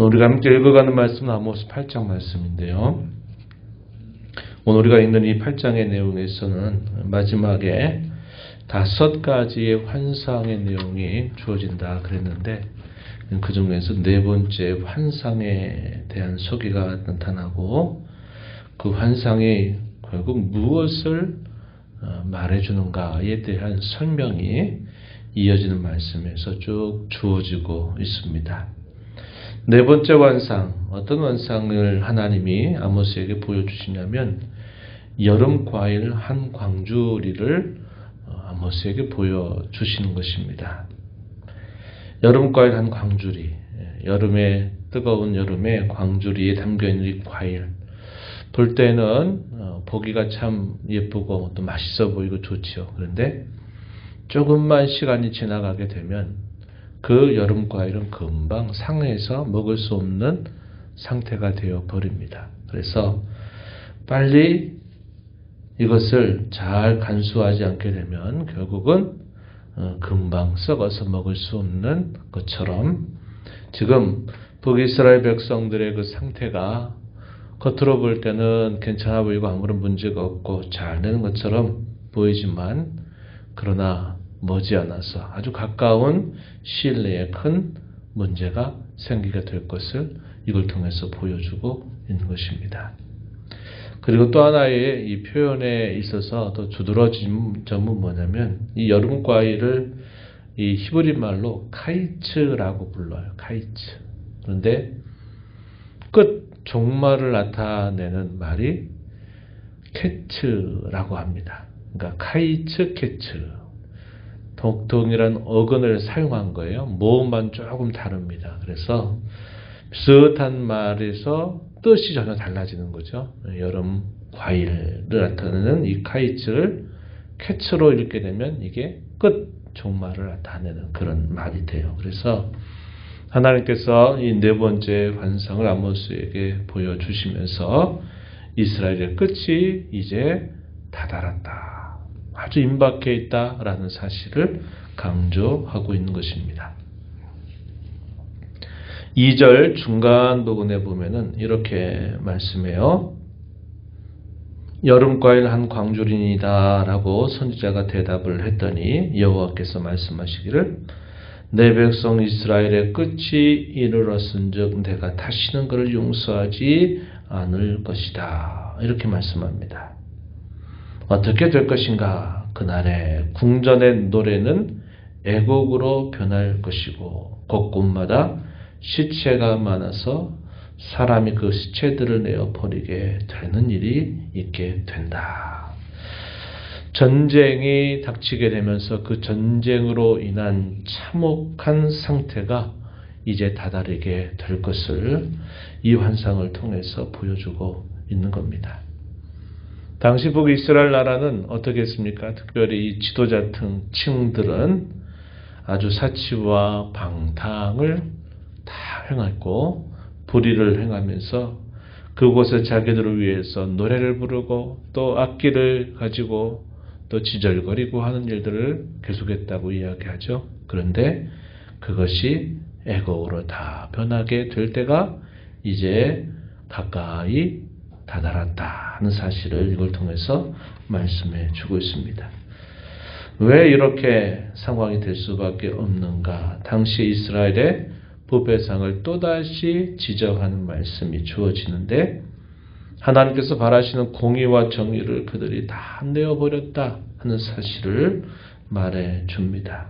우리가 함께 읽어가는 말씀은 아모스 8장 말씀인데요. 오늘 우리가 읽는 이 8장의 내용에서는 마지막에 5가지의 환상의 내용이 주어진다 그랬는데, 그 중에서 4번째 환상에 대한 소개가 나타나고, 그 환상이 결국 무엇을 말해주는가에 대한 설명이 이어지는 말씀에서 쭉 주어지고 있습니다. 4번째 환상, 어떤 환상을 하나님이 아모스에게 보여주시냐면 여름 과일 한 광주리를 아모스에게 보여주시는 것입니다. 여름 과일 한 광주리, 여름에 뜨거운 여름에 광주리에 담겨있는 이 과일, 볼 때는 보기가 참 예쁘고 또 맛있어 보이고 좋지요. 그런데 조금만 시간이 지나가게 되면 그 여름 과일은 금방 상해서 먹을 수 없는 상태가 되어 버립니다. 그래서 빨리 이것을 잘 간수하지 않게 되면 결국은 금방 썩어서 먹을 수 없는 것처럼, 지금 북이스라엘 백성들의 그 상태가 겉으로 볼 때는 괜찮아 보이고 아무런 문제가 없고 잘 되는 것처럼 보이지만, 그러나 머지않아서 아주 가까운 시일 내에 큰 문제가 생기게 될 것을 이걸 통해서 보여주고 있는 것입니다. 그리고 또 하나의 이 표현에 있어서 더 두드러진 점은 뭐냐면, 이 여름 과일을 이 히브리 말로 카이츠라고 불러요. 카이츠. 그런데 끝 종말을 나타내는 말이 캐츠라고 합니다. 그러니까 카이츠, 캐츠. 동일한 어근을 사용한 거예요. 모음만 조금 다릅니다. 그래서 비슷한 말에서 뜻이 전혀 달라지는 거죠. 여름 과일을 나타내는 이 카이츠를 캐츠로 읽게 되면 이게 끝 종말을 나타내는 그런 말이 돼요. 그래서 하나님께서 이 4번째 환상을 아모스에게 보여주시면서 이스라엘의 끝이 이제 다다랐다, 아주 임박해 있다라는 사실을 강조하고 있는 것입니다. 2절 중간 부분에 보면은 이렇게 말씀해요. 여름과일 한 광주리이다 라고 선지자가 대답을 했더니 여호와께서 말씀하시기를, 내 백성 이스라엘의 끝이 이르렀은즉 내가 다시는 그를 용서하지 않을 것이다, 이렇게 말씀합니다. 어떻게 될 것인가? 그날에 궁전의 노래는 애곡으로 변할 것이고 곳곳마다 시체가 많아서 사람이 그 시체들을 내어 버리게 되는 일이 있게 된다. 전쟁이 닥치게 되면서 그 전쟁으로 인한 참혹한 상태가 이제 다다르게 될 것을 이 환상을 통해서 보여주고 있는 겁니다. 당시 북이스라엘 나라는 어떻게 했습니까? 특별히 이 지도자층들은 아주 사치와 방탕을 다 행했고 불의를 행하면서 그곳에 자기들을 위해서 노래를 부르고 또 악기를 가지고 또 지절거리고 하는 일들을 계속했다고 이야기하죠. 그런데 그것이 애곡으로 다 변하게 될 때가 이제 가까이 다다랐다 하는 사실을 이걸 통해서 말씀해 주고 있습니다. 왜 이렇게 상황이 될 수밖에 없는가? 당시 이스라엘의 부패상을 또다시 지적하는 말씀이 주어지는데, 하나님께서 바라시는 공의와 정의를 그들이 다 내어버렸다 하는 사실을 말해 줍니다.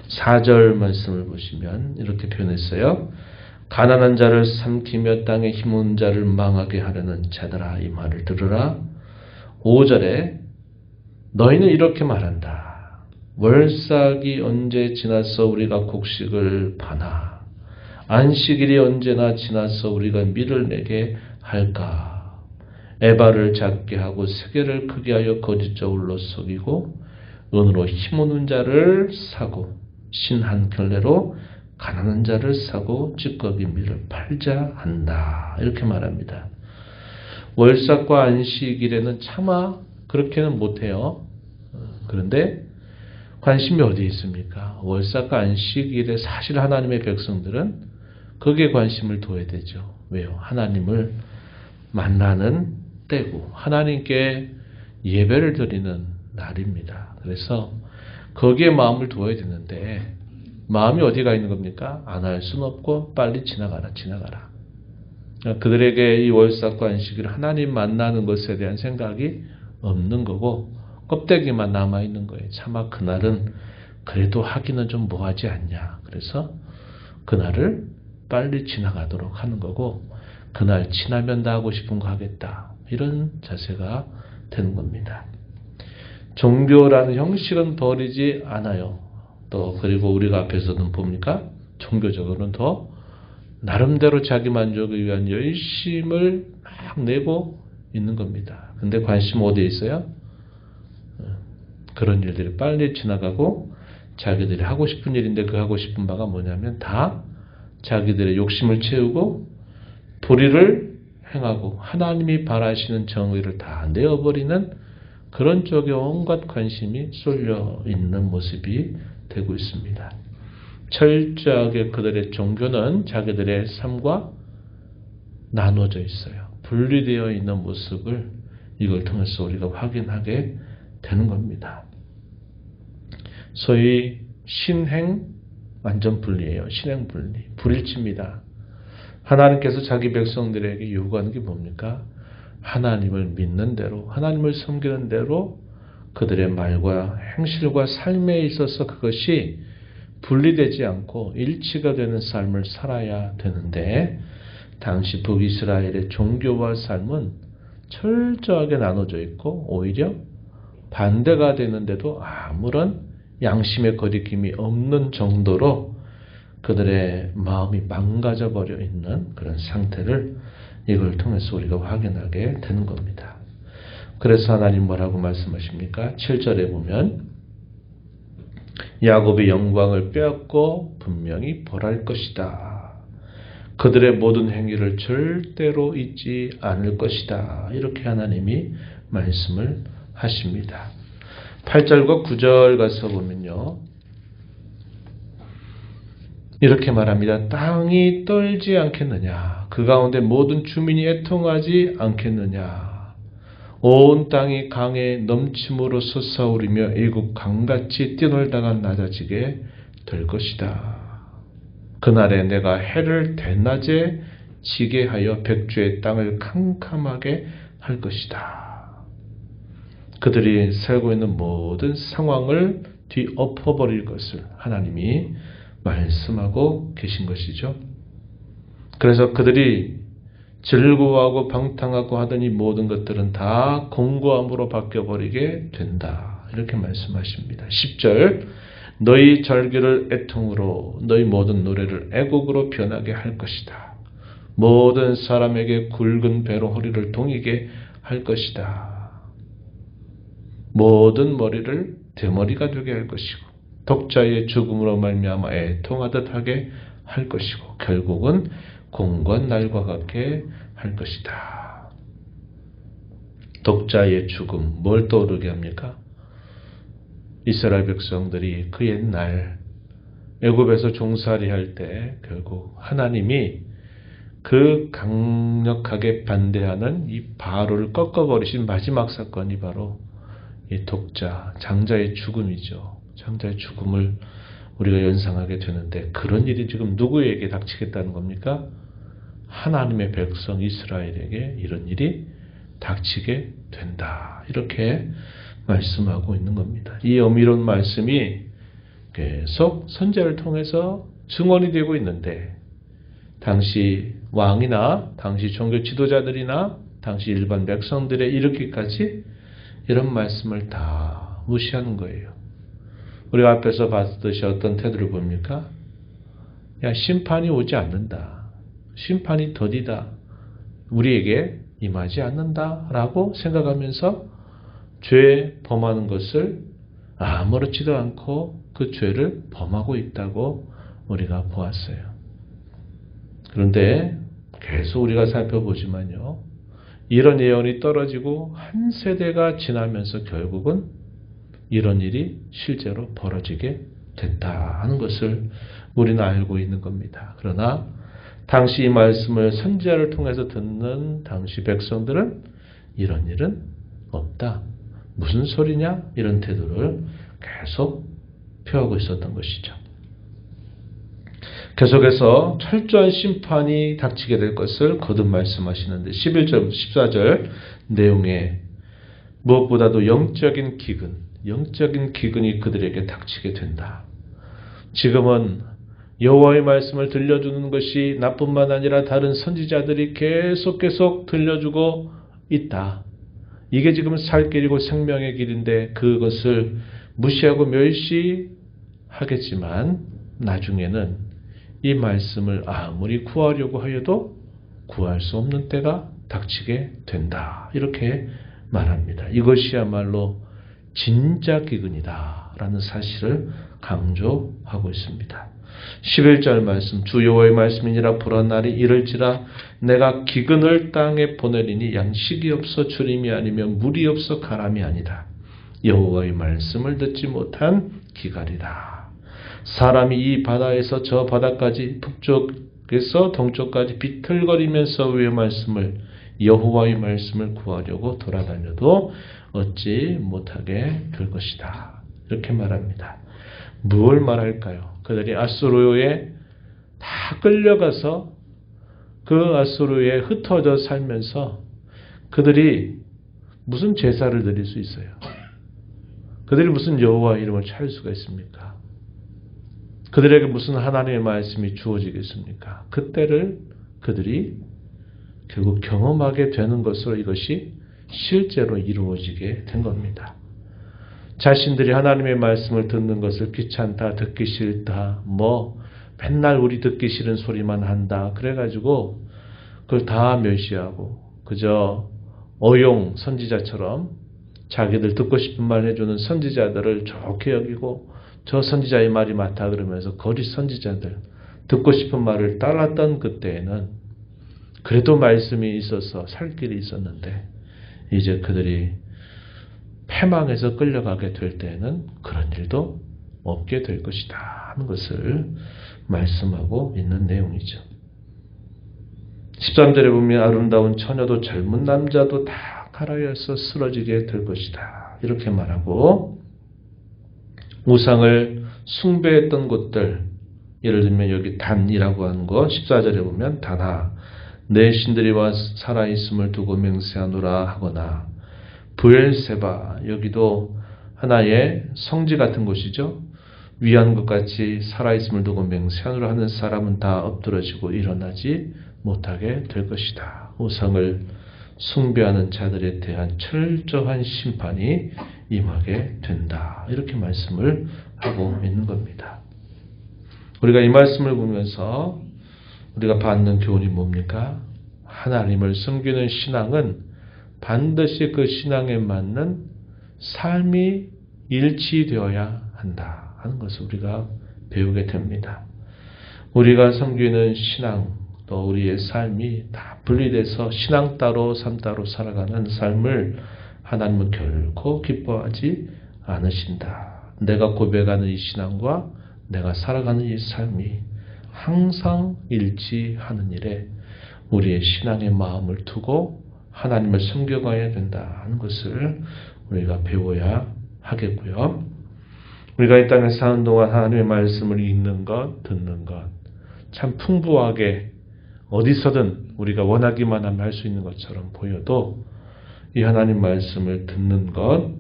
4절 말씀을 보시면 이렇게 표현했어요. 가난한 자를 삼키며 땅에 힘없는 자를 망하게 하려는 자들아, 이 말을 들으라. 5절에 너희는 이렇게 말한다. 월삭이 언제 지나서 우리가 곡식을 파나? 안식일이 언제나 지나서 우리가 밀을 내게 할까? 에바를 작게 하고 세계를 크게 하여 거짓저울로 속이고 은으로 힘없는 자를 사고 신 한 켤레로 가난한 자를 사고 찌꺼기 밀을 팔자 한다, 이렇게 말합니다. 월삭과 안식일에는 차마 그렇게는 못해요. 그런데 관심이 어디에 있습니까? 월삭과 안식일에 사실 하나님의 백성들은 거기에 관심을 둬야 되죠. 왜요? 하나님을 만나는 때고 하나님께 예배를 드리는 날입니다. 그래서 거기에 마음을 두어야 되는데 마음이 어디가 있는 겁니까? 안 할 수는 없고 빨리 지나가라. 그들에게 이 월삭관식일 하나님 만나는 것에 대한 생각이 없는 거고 껍데기만 남아있는 거예요. 차마 그날은 그래도 하기는 좀 뭐하지 않냐. 그래서 그날을 빨리 지나가도록 하는 거고 그날 지나면 다 하고 싶은 거 하겠다. 이런 자세가 되는 겁니다. 종교라는 형식은 버리지 않아요. 또 그리고 우리가 앞에서는 봅니까? 종교적으로는 더 나름대로 자기 만족을 위한 열심을 막 내고 있는 겁니다. 근데 관심 어디에 있어요? 그런 일들이 빨리 지나가고 자기들이 하고 싶은 일인데 그 하고 싶은 바가 뭐냐면 다 자기들의 욕심을 채우고 불의를 행하고 하나님이 바라시는 정의를 다 내어버리는 그런 쪽에 온갖 관심이 쏠려 있는 모습이 되고 있습니다. 철저하게 그들의 종교는 자기들의 삶과 나눠져 있어요. 분리되어 있는 모습을 이걸 통해서 우리가 확인하게 되는 겁니다. 소위 신행 완전 분리예요. 신행 분리. 불일치입니다. 하나님께서 자기 백성들에게 요구하는 게 뭡니까? 하나님을 믿는 대로, 하나님을 섬기는 대로 그들의 말과 행실과 삶에 있어서 그것이 분리되지 않고 일치가 되는 삶을 살아야 되는데 당시 북이스라엘의 종교와 삶은 철저하게 나눠져 있고 오히려 반대가 되는데도 아무런 양심의 거리낌이 없는 정도로 그들의 마음이 망가져 버려 있는 그런 상태를 이걸 통해서 우리가 확인하게 되는 겁니다. 그래서 하나님 뭐라고 말씀하십니까? 7절에 보면 야곱의 영광을 빼앗고 분명히 벌할 것이다. 그들의 모든 행위를 절대로 잊지 않을 것이다. 이렇게 하나님이 말씀을 하십니다. 8절과 9절 가서 보면요. 이렇게 말합니다. 땅이 떨지 않겠느냐. 그 가운데 모든 주민이 애통하지 않겠느냐. 온 땅이 강에 넘침으로 솟아오르며 애국 강같이 뛰놀다가 낮아지게 될 것이다. 그날에 내가 해를 대낮에 지게 하여 백주의 땅을 캄캄하게 할 것이다. 그들이 살고 있는 모든 상황을 뒤엎어버릴 것을 하나님이 말씀하고 계신 것이죠. 그래서 그들이 즐거워하고 방탕하고 하던 이 모든 것들은 다 공고함으로 바뀌어버리게 된다. 이렇게 말씀하십니다. 10절 너희 절기를 애통으로 너희 모든 노래를 애곡으로 변하게 할 것이다. 모든 사람에게 굵은 배로 허리를 동이게 할 것이다. 모든 머리를 대머리가 되게 할 것이고 독자의 죽음으로 말미암아 애통하듯 하게 할 것이고 결국은 공고한 날과 같게 할 것이다. 독자의 죽음, 뭘 떠오르게 합니까? 이스라엘 백성들이 그 옛날 애굽에서 종살이 할 때 결국 하나님이 그 강력하게 반대하는 이 바로를 꺾어버리신 마지막 사건이 바로 이 독자, 장자의 죽음이죠. 장자의 죽음을 우리가 연상하게 되는데 그런 일이 지금 누구에게 닥치겠다는 겁니까? 하나님의 백성 이스라엘에게 이런 일이 닥치게 된다. 이렇게 말씀하고 있는 겁니다. 이 엄밀한 말씀이 계속 선지자를 통해서 증언이 되고 있는데 당시 왕이나 당시 종교 지도자들이나 당시 일반 백성들의 이렇게까지 이런 말씀을 다 무시하는 거예요. 우리가 앞에서 봤듯이 어떤 태도를 봅니까? 야, 심판이 오지 않는다. 심판이 더디다. 우리에게 임하지 않는다라고 생각하면서 죄 범하는 것을 아무렇지도 않고 그 죄를 범하고 있다고 우리가 보았어요. 그런데 계속 우리가 살펴보지만요. 이런 예언이 떨어지고 한 세대가 지나면서 결국은 이런 일이 실제로 벌어지게 됐다 하는 것을 우리는 알고 있는 겁니다. 그러나 당시 이 말씀을 선지자를 통해서 듣는 당시 백성들은 이런 일은 없다. 무슨 소리냐? 이런 태도를 계속 표하고 있었던 것이죠. 계속해서 철저한 심판이 닥치게 될 것을 거듭 말씀하시는데 11절, 14절 내용에 무엇보다도 영적인 기근이 그들에게 닥치게 된다. 지금은 여호와의 말씀을 들려주는 것이 나뿐만 아니라 다른 선지자들이 계속 들려주고 있다. 이게 지금 살 길이고 생명의 길인데 그것을 무시하고 멸시하겠지만 나중에는 이 말씀을 아무리 구하려고 하여도 구할 수 없는 때가 닥치게 된다. 이렇게 말합니다. 이것이야말로 진짜 기근이다 라는 사실을 강조하고 있습니다. 11절 말씀, 주 여호와의 말씀이니라 불한 날이 이를지라 내가 기근을 땅에 보내리니 양식이 없어 주림이 아니면 물이 없어 가람이 아니다. 여호와의 말씀을 듣지 못한 기갈이다. 사람이 이 바다에서 저 바다까지 북쪽에서 동쪽까지 비틀거리면서 여호와의 말씀을 구하려고 돌아다녀도 얻지 못하게 될 것이다. 이렇게 말합니다. 무엇을 말할까요? 그들이 아수르에 다 끌려가서 그 아수르에 흩어져 살면서 그들이 무슨 제사를 드릴 수 있어요? 그들이 무슨 여호와 이름을 찾을 수가 있습니까? 그들에게 무슨 하나님의 말씀이 주어지겠습니까? 그때를 그들이 결국 경험하게 되는 것으로 이것이 실제로 이루어지게 된 겁니다. 자신들이 하나님의 말씀을 듣는 것을 귀찮다, 듣기 싫다, 맨날 우리 듣기 싫은 소리만 한다. 그래가지고 그걸 다 멸시하고 그저 어용 선지자처럼 자기들 듣고 싶은 말 해주는 선지자들을 좋게 여기고 저 선지자의 말이 맞다 그러면서 거짓 선지자들 듣고 싶은 말을 따랐던 그때에는 그래도 말씀이 있어서 살 길이 있었는데 이제 그들이 패망해서 끌려가게 될 때에는 그런 일도 없게 될 것이다 하는 것을 말씀하고 있는 내용이죠. 13절에 보면 아름다운 처녀도 젊은 남자도 다 가라앉아서 쓰러지게 될 것이다. 이렇게 말하고 우상을 숭배했던 곳들 예를 들면 여기 단이라고 하는 거 14절에 보면 단아 내 신들이 살아있음을 두고 맹세하노라 하거나 브엘세바 여기도 하나의 성지 같은 곳이죠. 위한 것 같이 살아있음을 두고 맹세하노라 하는 사람은 다 엎드러지고 일어나지 못하게 될 것이다. 우상을 숭배하는 자들에 대한 철저한 심판이 임하게 된다. 이렇게 말씀을 하고 있는 겁니다. 우리가 이 말씀을 보면서 우리가 받는 교훈이 뭡니까? 하나님을 섬기는 신앙은 반드시 그 신앙에 맞는 삶이 일치되어야 한다 하는 것을 우리가 배우게 됩니다. 우리가 섬기는 신앙 또 우리의 삶이 다 분리돼서 신앙 따로 삶 따로 살아가는 삶을 하나님은 결코 기뻐하지 않으신다. 내가 고백하는 이 신앙과 내가 살아가는 이 삶이 항상 일치하는 일에 우리의 신앙의 마음을 두고 하나님을 섬겨가야 된다 하는 것을 우리가 배워야 하겠고요. 우리가 이 땅에 사는 동안 하나님의 말씀을 읽는 것, 듣는 것 참 풍부하게 어디서든 우리가 원하기만 하면 할 수 있는 것처럼 보여도 이 하나님 말씀을 듣는 것,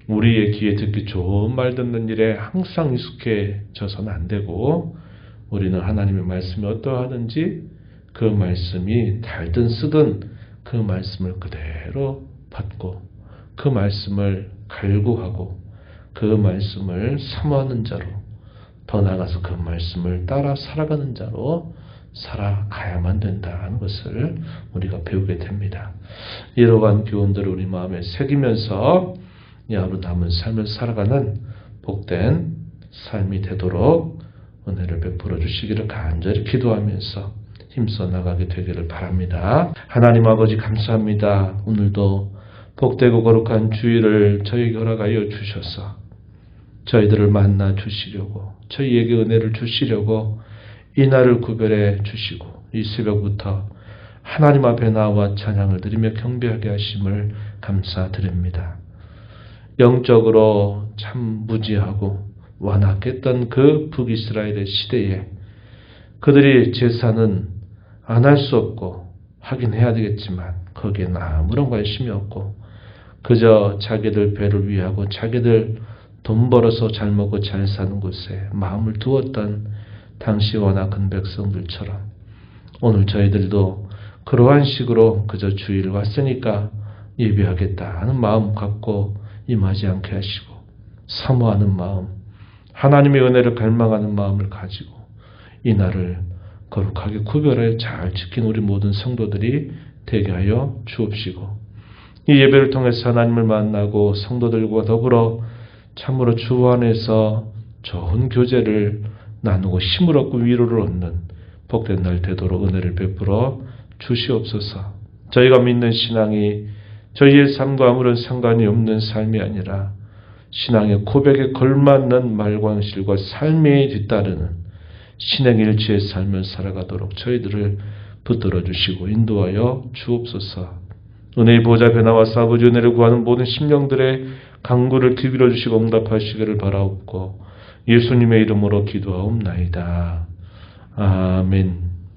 우리의 귀에 듣기 좋은 말 듣는 일에 항상 익숙해져서는 안 되고 우리는 하나님의 말씀이 어떠하든지 그 말씀이 달든 쓰든 그 말씀을 그대로 받고 그 말씀을 갈구하고 그 말씀을 사모하는 자로 더 나아가서 그 말씀을 따라 살아가는 자로 살아가야만 된다는 것을 우리가 배우게 됩니다. 이러한 교훈들을 우리 마음에 새기면서 하루 남은 삶을 살아가는 복된 삶이 되도록 은혜를 베풀어 주시기를 간절히 기도하면서 힘써 나가게 되기를 바랍니다. 하나님 아버지 감사합니다. 오늘도 복되고 거룩한 주일을 저희에게 허락하여 주셔서 저희들을 만나 주시려고 저희에게 은혜를 주시려고 이 날을 구별해 주시고 이 새벽부터 하나님 앞에 나와 찬양을 드리며 경배하게 하심을 감사드립니다. 영적으로 참 무지하고 완악했던 그 북이스라엘의 시대에 그들이 제사는 안 할 수 없고 하긴 해야 되겠지만 거기에는 아무런 관심이 없고 그저 자기들 배를 위하고 자기들 돈 벌어서 잘 먹고 잘 사는 곳에 마음을 두었던 당시 완악한 백성들처럼 오늘 저희들도 그러한 식으로 그저 주일 왔으니까 예배하겠다 하는 마음 갖고 임하지 않게 하시고 사모하는 마음, 하나님의 은혜를 갈망하는 마음을 가지고 이 날을 거룩하게 구별하여 잘 지킨 우리 모든 성도들이 되게 하여 주옵시고 이 예배를 통해서 하나님을 만나고 성도들과 더불어 참으로 주 안에서 좋은 교제를 나누고 힘을 얻고 위로를 얻는 복된 날 되도록 은혜를 베풀어 주시옵소서. 저희가 믿는 신앙이 저희의 삶과 아무런 상관이 없는 삶이 아니라 신앙의 고백에 걸맞는 말광실과 삶이 뒤따르는 신행일치의 삶을 살아가도록 저희들을 붙들어 주시고 인도하여 주옵소서. 은혜의 보좌 앞에 나와서 아버지 은혜를 구하는 모든 심령들의 간구를 귀빌어 주시고 응답하시기를 바라옵고 예수님의 이름으로 기도하옵나이다. 아멘.